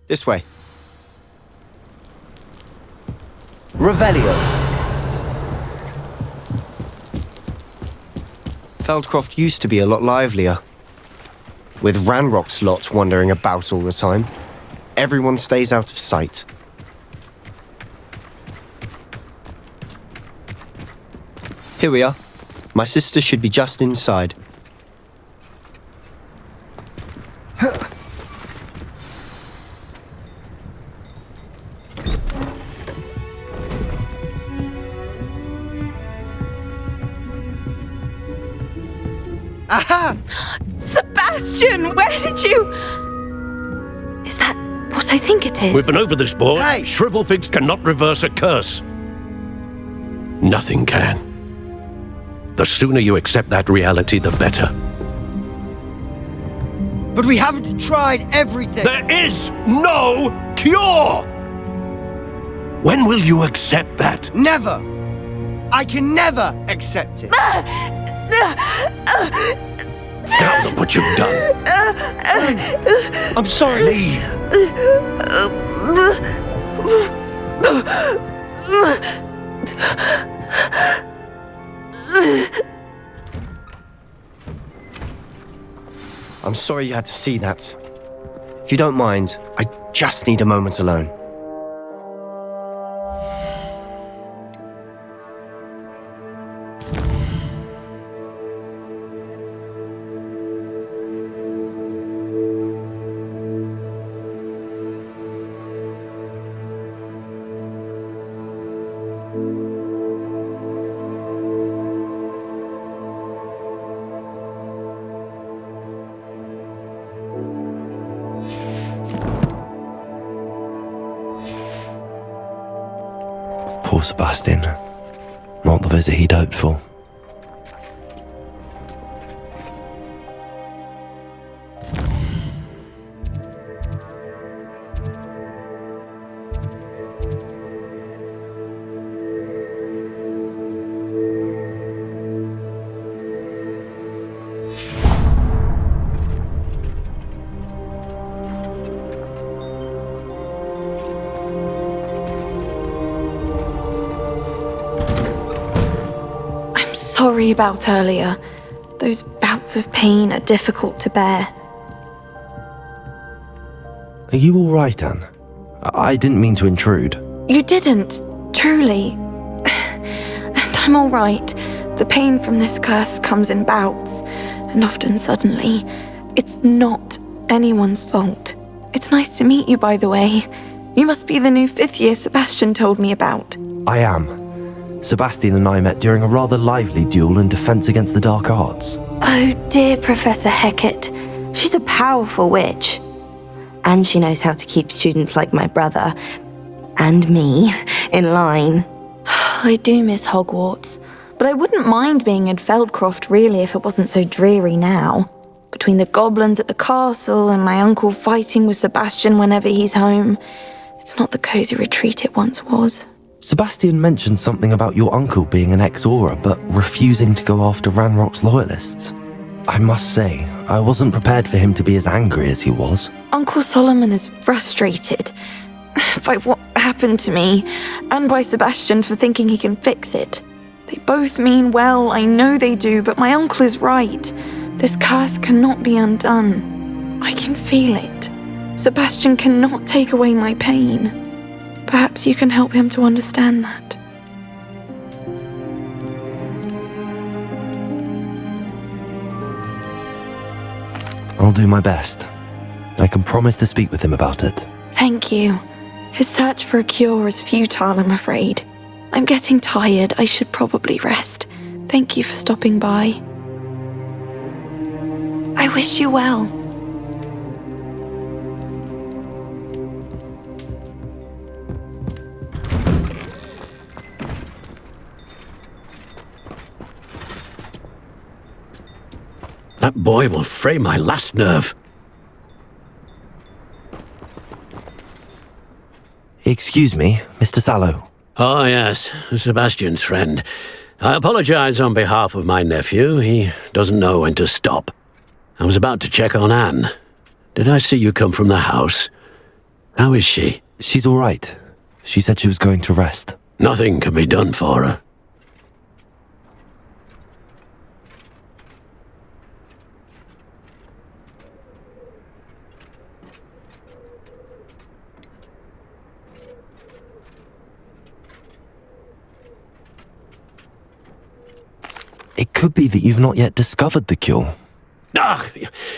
This way. Revelio. Feldcroft used to be a lot livelier. With Ranrock's lot wandering about all the time, everyone stays out of sight. Here we are. My sister should be just inside. Aha! Sebastian, where did you... Is that what I think it is? We've been over this, boy. Hey! Shrivelfigs cannot reverse a curse. Nothing can. The sooner you accept that reality, the better. But we haven't tried everything. There is no cure! When will you accept that? Never! I can never accept it. Now look what you've done. I'm sorry. Leave. I'm sorry you had to see that. If you don't mind, I just need a moment alone. Poor Sabastian. Not the visit he'd hoped for. Sorry about earlier. Those bouts of pain are difficult to bear. Are you all right, Anne? I didn't mean to intrude. You didn't, truly. And I'm all right. The pain from this curse comes in bouts, and often suddenly. It's not anyone's fault. It's nice to meet you, by the way. You must be the new 5th year Sebastian told me about. I am. Sebastian and I met during a rather lively duel in defense against the dark arts. Oh dear, Professor Hecat. She's a powerful witch. And she knows how to keep students like my brother, and me, in line. I do miss Hogwarts, but I wouldn't mind being in Feldcroft really if it wasn't so dreary now. Between the goblins at the castle and my uncle fighting with Sebastian whenever he's home, it's not the cosy retreat it once was. Sebastian mentioned something about your uncle being an ex-Auror, but refusing to go after Ranrock's loyalists. I must say, I wasn't prepared for him to be as angry as he was. Uncle Solomon is frustrated by what happened to me, and by Sebastian for thinking he can fix it. They both mean well, I know they do, but my uncle is right. This curse cannot be undone. I can feel it. Sebastian cannot take away my pain. Perhaps you can help him to understand that. I'll do my best. I can promise to speak with him about it. Thank you. His search for a cure is futile, I'm afraid. I'm getting tired. I should probably rest. Thank you for stopping by. I wish you well. That boy will fray my last nerve. Excuse me, Mr. Sallow. Oh, yes, Sebastian's friend. I apologize on behalf of my nephew. He doesn't know when to stop. I was about to check on Anne. Did I see you come from the house? How is she? She's all right. She said she was going to rest. Nothing can be done for her. It could be that you've not yet discovered the cure. Ah,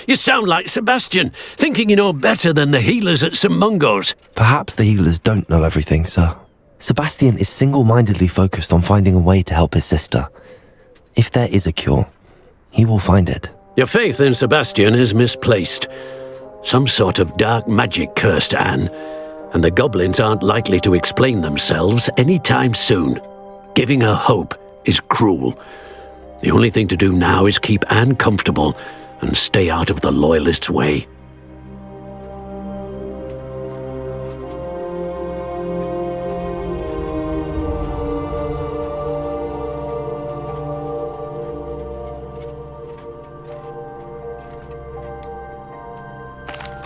you sound like Sabastian, thinking you know better than the healers at St. Mungo's. Perhaps the healers don't know everything, sir. Sebastian is single-mindedly focused on finding a way to help his sister. If there is a cure, he will find it. Your faith in Sabastian is misplaced. Some sort of dark magic cursed Anne, and the goblins aren't likely to explain themselves anytime soon. Giving her hope is cruel. The only thing to do now is keep Anne comfortable and stay out of the Loyalists' way.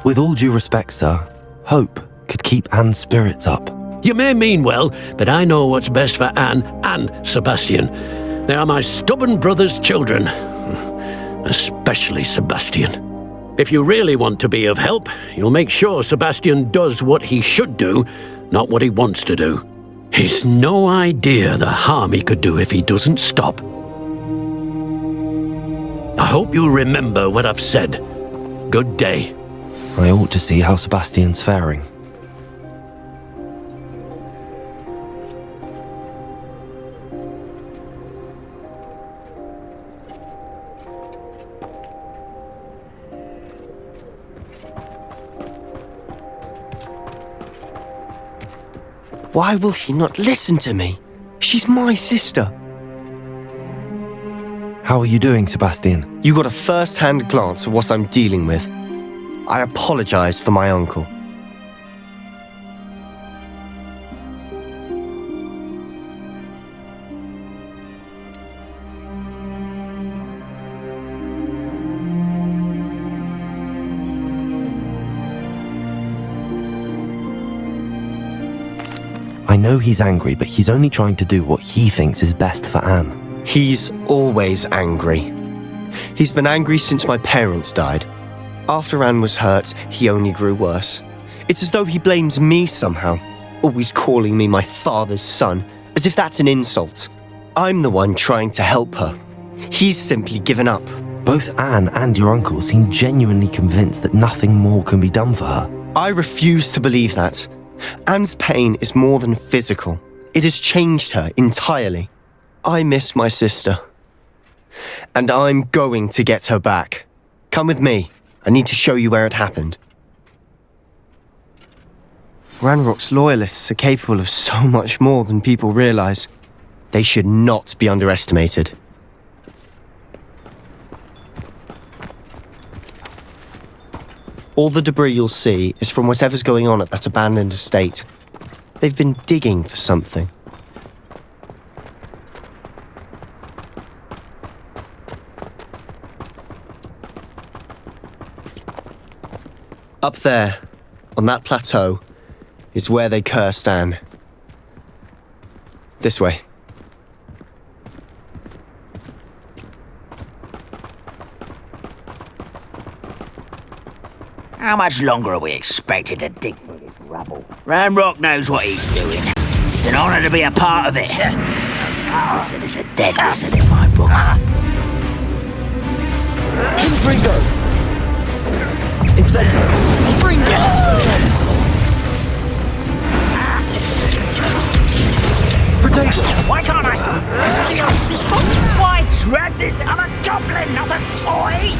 With all due respect, sir, hope could keep Anne's spirits up. You may mean well, but I know what's best for Anne and Sebastian. They are my stubborn brother's children, especially Sabastian. If you really want to be of help, you'll make sure Sabastian does what he should do, not what he wants to do. He's no idea the harm he could do if he doesn't stop. I hope you'll remember what I've said. Good day. I ought to see how Sebastian's faring. Why will he not listen to me? She's my sister. How are you doing, Sabastian? You got a first-hand glance at what I'm dealing with. I apologize for my uncle. I know he's angry, but he's only trying to do what he thinks is best for Anne. He's always angry. He's been angry since my parents died. After Anne was hurt, he only grew worse. It's as though he blames me somehow, always calling me my father's son, as if that's an insult. I'm the one trying to help her. He's simply given up. Both Anne and your uncle seem genuinely convinced that nothing more can be done for her. I refuse to believe that. Anne's pain is more than physical. It has changed her entirely. I miss my sister. And I'm going to get her back. Come with me. I need to show you where it happened. Ranrock's Loyalists are capable of so much more than people realize. They should not be underestimated. All the debris you'll see is from whatever's going on at that abandoned estate. They've been digging for something. Up there, on that plateau, is where they cursed Anne. This way. How much longer are we expected to dig through this rubble? Ranrock knows what he's doing. It's an honor to be a part of it. A wizard is a dead wizard in my book. Fringo! Incendio! Fringo! Potato! Why can't I? Why drag this? I'm a goblin, not a toy!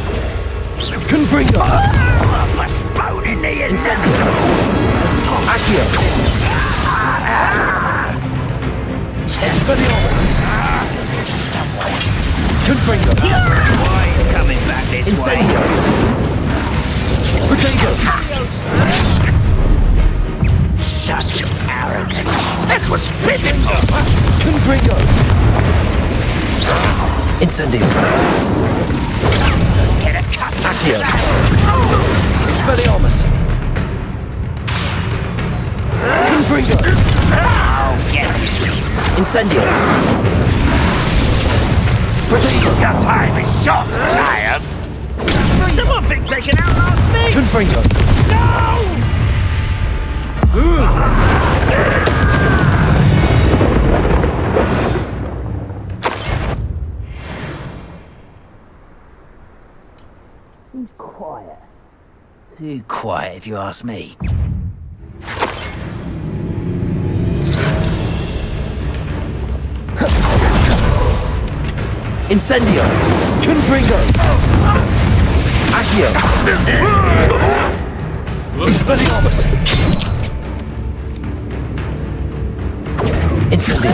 Confringo! Postponing the Incendio! Accio! Expelliarmus! Confringo! Why is coming back this Incendio! Protego! Such arrogance. That was pitiful. Confringo! Incendio! Get a cut. Accio! Expelliarmus! Confringo! Oh, get it. Incendio! Protego! Your time is short, child. Someone thinks they can outlast me. Confringo! Quiet. Too quiet, if you ask me. Incendio! Confringo! Accio! Expelliarmus! Incendio!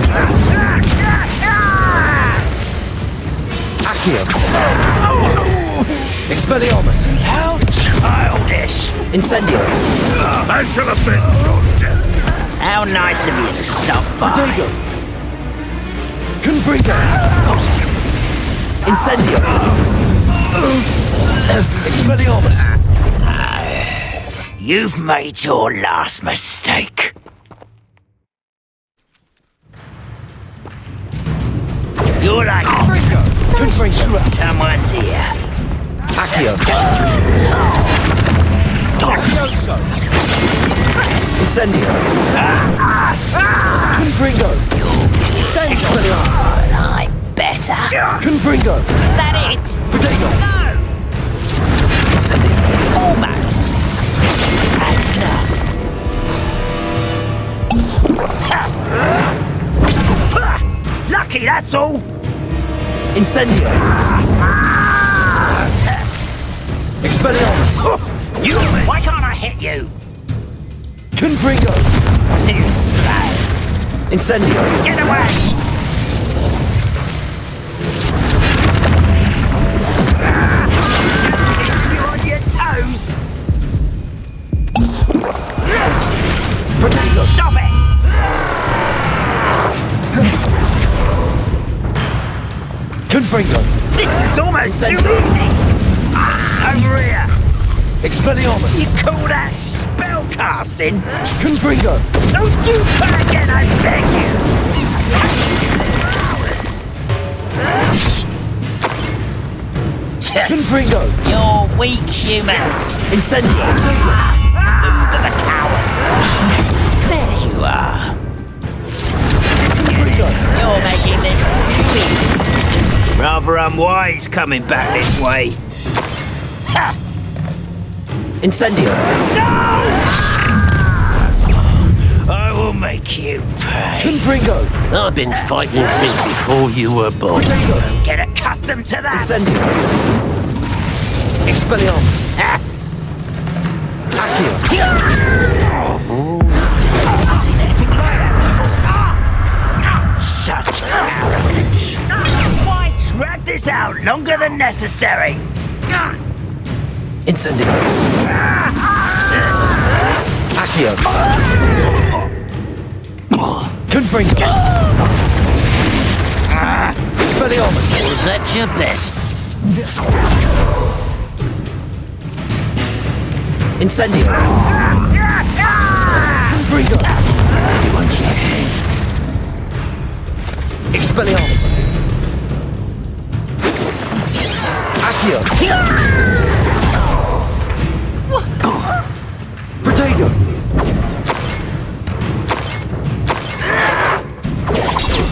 Accio! Expelliarmus! How childish! Incendio! I shall have been. How nice of you to stop by. Protego! Confringo! Incendio! Expelliarmus! You've made your last mistake. You're like Confringo! someone's here. Accio! Incendio! Confringo! Expelliarmus! I'm better. Confringo! Is that it? Protego! No! Incendio! Almost. Lucky, that's all. Incendio! Expelliarmus! You. Why can't I hit you? Confringo! Too slow. Incendio! Get away. You're on your toes. Protego! Stop it. Confringo! This is almost too easy. Over here. Expelliarmus! You call that spell casting? Confringo! Don't do that again, I beg you! Confringo! You're weak, human. Incendio! The coward. There you are. You're making this too easy. Rather unwise coming back this way. Ha! Incendio! I will make you pay. Confringo! I've been fighting since before you were born. Protego! Get accustomed to that. Incendio! Expelliarmus! Ha! Accio! I've seen anything like that before. Such arrogance. Why drag this out longer than necessary? Incendio! Accio! Confringo! Expelliarmus! Was that your best? Incendio! Confringo! Expelliarmus! Accio! Protego!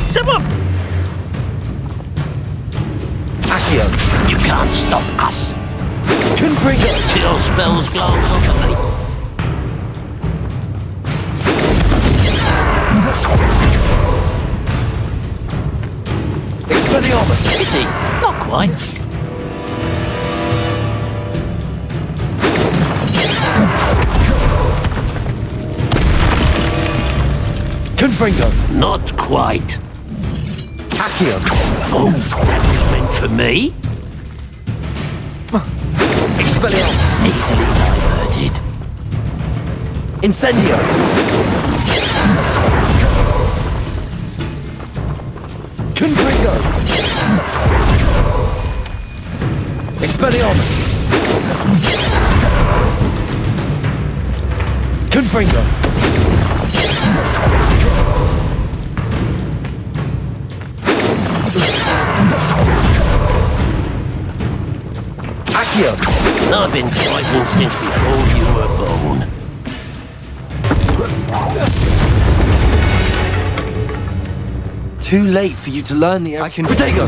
Someone! Accio! You can't stop us. Confringo! Your spells glance off of me. Expelliarmus! Is he? Not quite. Confringo! Not quite. Accio! Oh, that was meant for me? Expelliarmus! Easily diverted. Incendio! Confringo! Expelliarmus! Confringo! Accio! I've been fighting since before you were born. Too late for you to learn the... I can... Protego!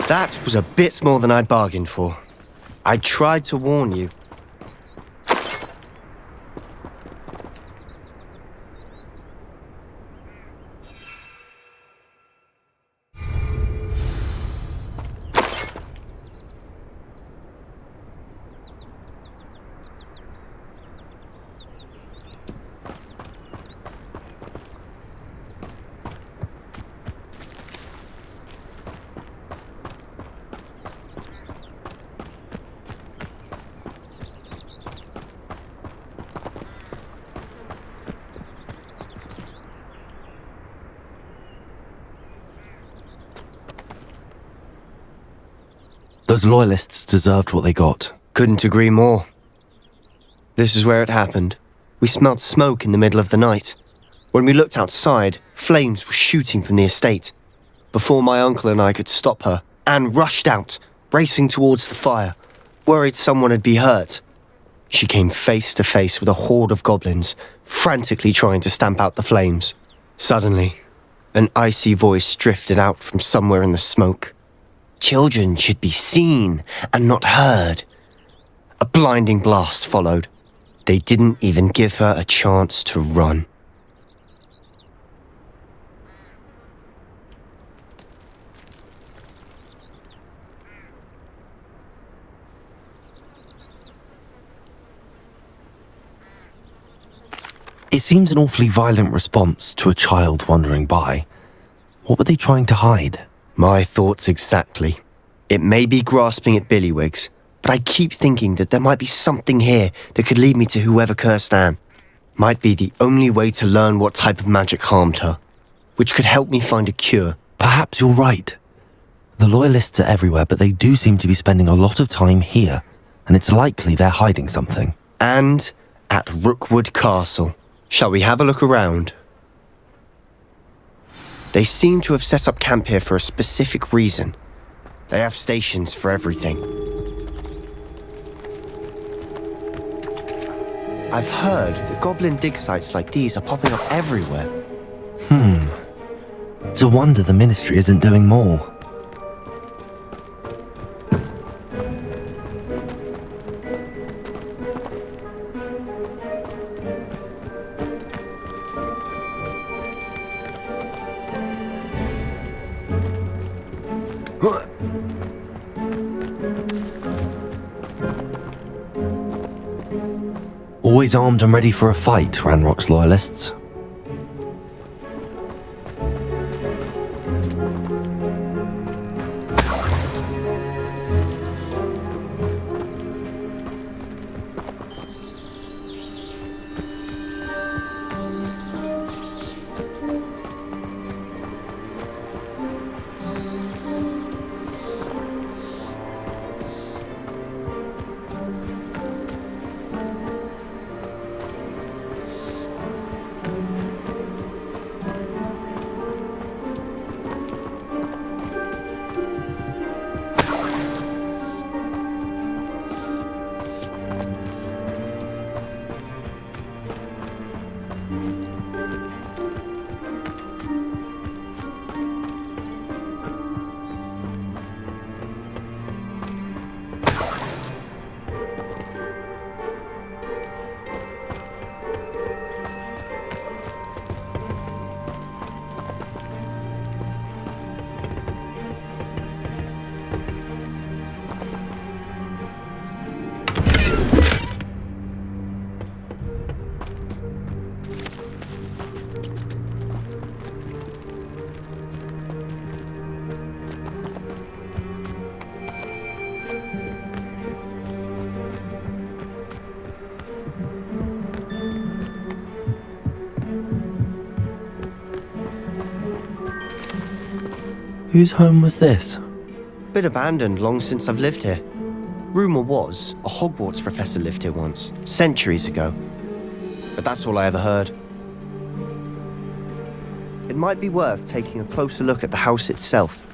That was a bit more than I'd bargained for. I tried to warn you. Those loyalists deserved what they got. Couldn't agree more. This is where it happened. We smelled smoke in the middle of the night. When we looked outside, flames were shooting from the estate. Before my uncle and I could stop her, Anne rushed out, racing towards the fire, worried someone had been hurt. She came face to face with a horde of goblins, frantically trying to stamp out the flames. Suddenly, an icy voice drifted out from somewhere in the smoke. Children should be seen and not heard. A blinding blast followed. They didn't even give her a chance to run. It seems an awfully violent response to a child wandering by. What were they trying to hide? My thoughts exactly. It may be grasping at Billywigs, but I keep thinking that there might be something here that could lead me to whoever cursed Anne. Might be the only way to learn what type of magic harmed her, which could help me find a cure. Perhaps you're right. The loyalists are everywhere, but they do seem to be spending a lot of time here, and it's likely they're hiding something. And at Rookwood Castle. Shall we have a look around? They seem to have set up camp here for a specific reason. They have stations for everything. I've heard that goblin dig sites like these are popping up everywhere. It's a wonder the Ministry isn't doing more. Always armed and ready for a fight, Ranrock's loyalists. Whose home was this? Been abandoned long since I've lived here. Rumour was a Hogwarts professor lived here once, centuries ago. But that's all I ever heard. It might be worth taking a closer look at the house itself.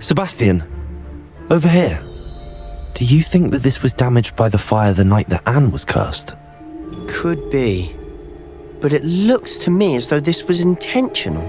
Sabastian, over here. Do you think that this was damaged by the fire the night that Anne was cursed? Could be. But it looks to me as though this was intentional.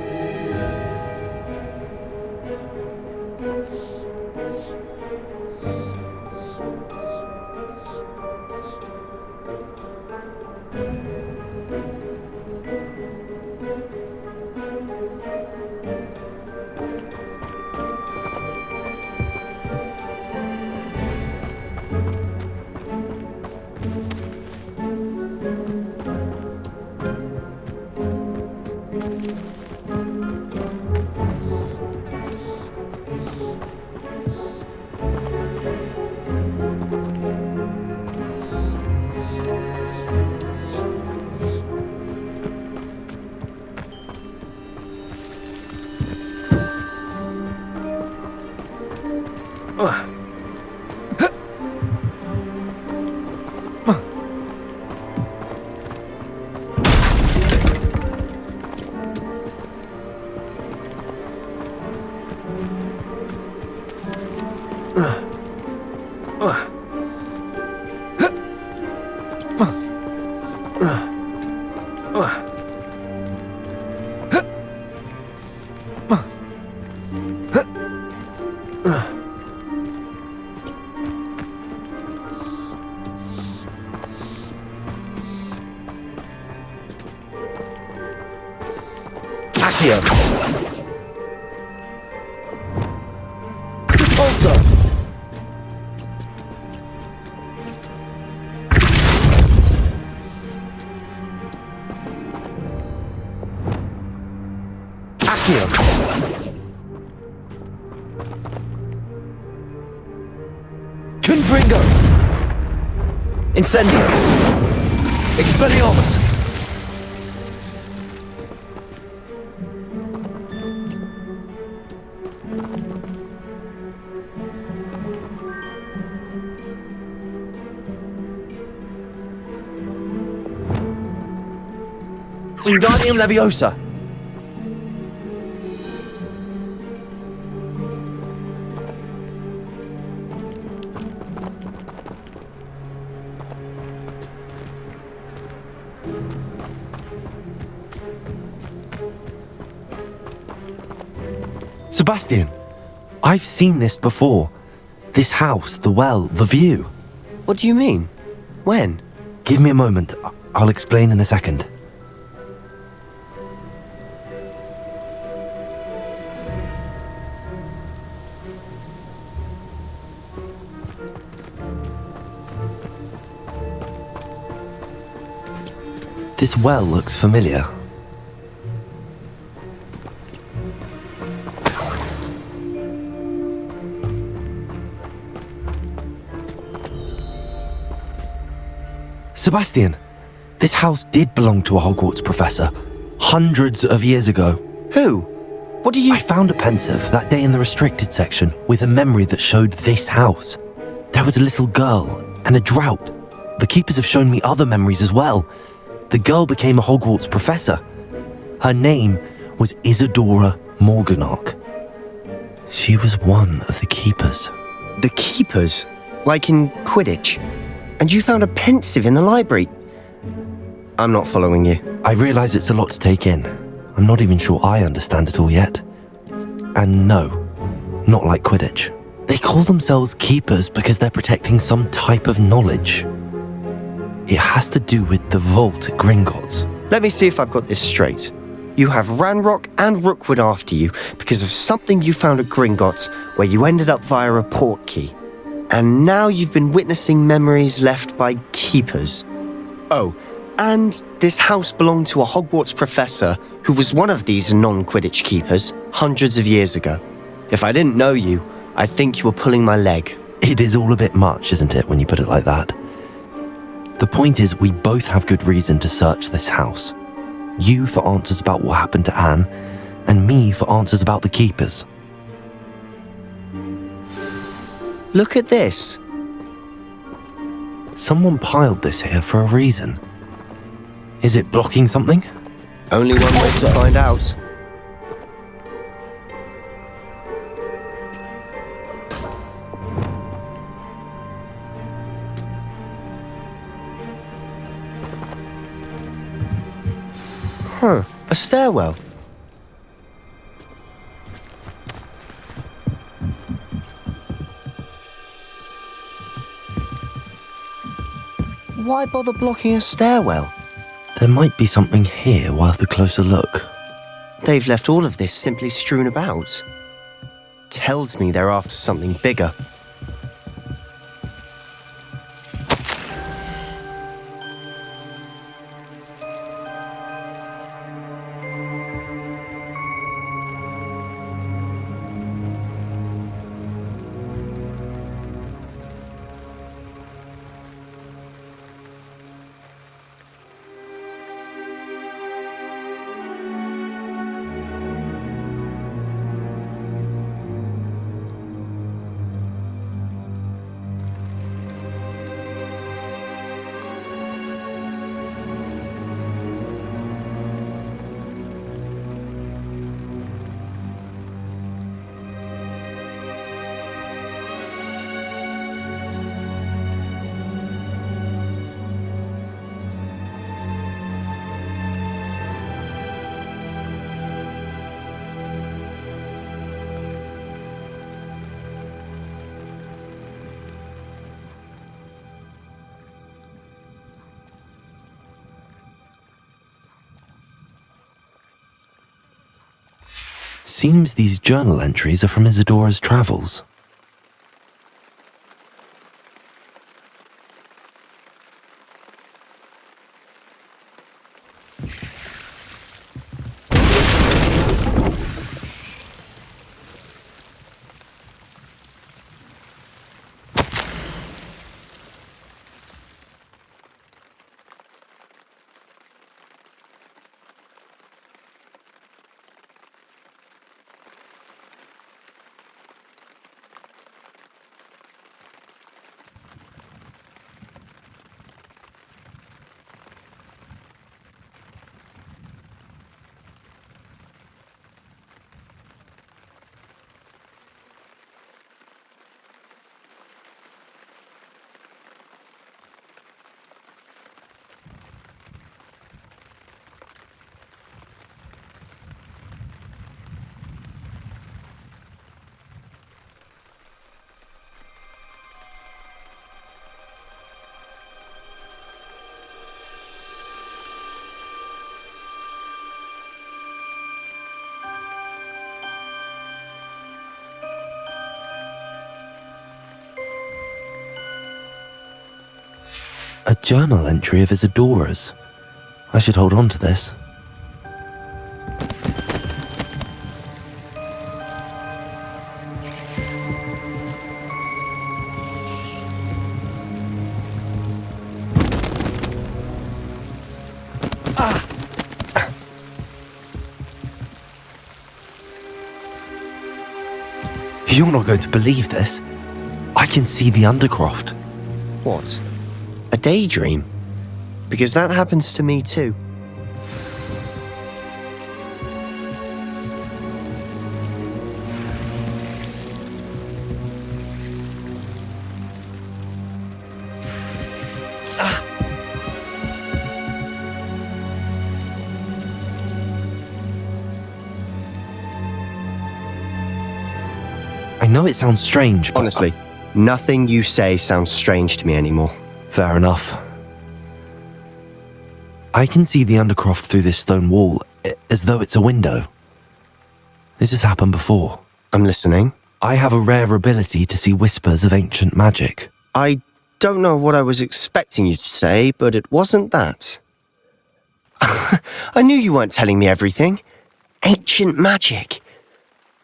Accio! Also! Accio! Confringo! Incendio! Expelliarmus! Wingardium Leviosa! Sabastian, I've seen this before. This house, the well, the view. What do you mean? When? Give me a moment. I'll explain in a second. This well looks familiar. Sabastian, this house did belong to a Hogwarts professor, hundreds of years ago. Who? What do you... I found a pensive that day in the restricted section with a memory that showed this house. There was a little girl and a drought. The keepers have shown me other memories as well. The girl became a Hogwarts professor. Her name was Isadora Morganach. She was one of the keepers. The keepers? Like in Quidditch? And you found a pensive in the library? I'm not following you. I realise it's a lot to take in. I'm not even sure I understand it all yet. And no, not like Quidditch. They call themselves keepers because they're protecting some type of knowledge. It has to do with the vault at Gringotts. Let me see if I've got this straight. You have Ranrock and Rookwood after you because of something you found at Gringotts where you ended up via a port key. And now you've been witnessing memories left by keepers. Oh, and this house belonged to a Hogwarts professor who was one of these non-Quidditch keepers hundreds of years ago. If I didn't know you, I'd think you were pulling my leg. It is all a bit much, isn't it, when you put it like that? The point is, we both have good reason to search this house. You for answers about what happened to Anne, and me for answers about the keepers. Look at this. Someone piled this here for a reason. Is it blocking something? Only one way to find out. Huh, a stairwell. Why bother blocking a stairwell? There might be something here worth a closer look. They've left all of this simply strewn about. Tells me they're after something bigger. Seems these journal entries are from Isadora's travels. A journal entry of Isadora's. I should hold on to this. You're not going to believe this. I can see the Undercroft. What? A daydream? Because that happens to me too. I know it sounds strange, but... Honestly, nothing you say sounds strange to me anymore. Fair enough. I can see the Undercroft through this stone wall, as though it's a window. This has happened before. I'm listening. I have a rare ability to see whispers of ancient magic. I don't know what I was expecting you to say, but it wasn't that. I knew you weren't telling me everything. Ancient magic.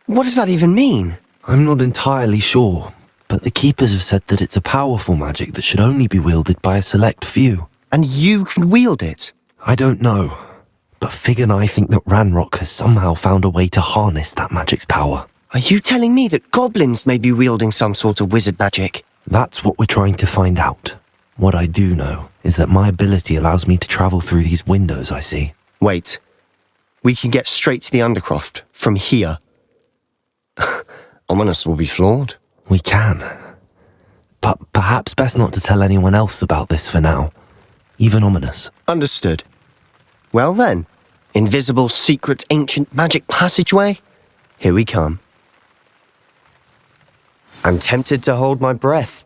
What does that even mean? I'm not entirely sure, but the Keepers have said that it's a powerful magic that should only be wielded by a select few. And you can wield it? I don't know, but Fig and I think that Ranrock has somehow found a way to harness that magic's power. Are you telling me that goblins may be wielding some sort of wizard magic? That's what we're trying to find out. What I do know is that my ability allows me to travel through these windows I see. Wait. We can get straight to the Undercroft from here. Ominous will be flawed. We can. But perhaps best not to tell anyone else about this for now. Even Ominous. Understood. Well then, invisible, secret, ancient magic passageway? Here we come. I'm tempted to hold my breath.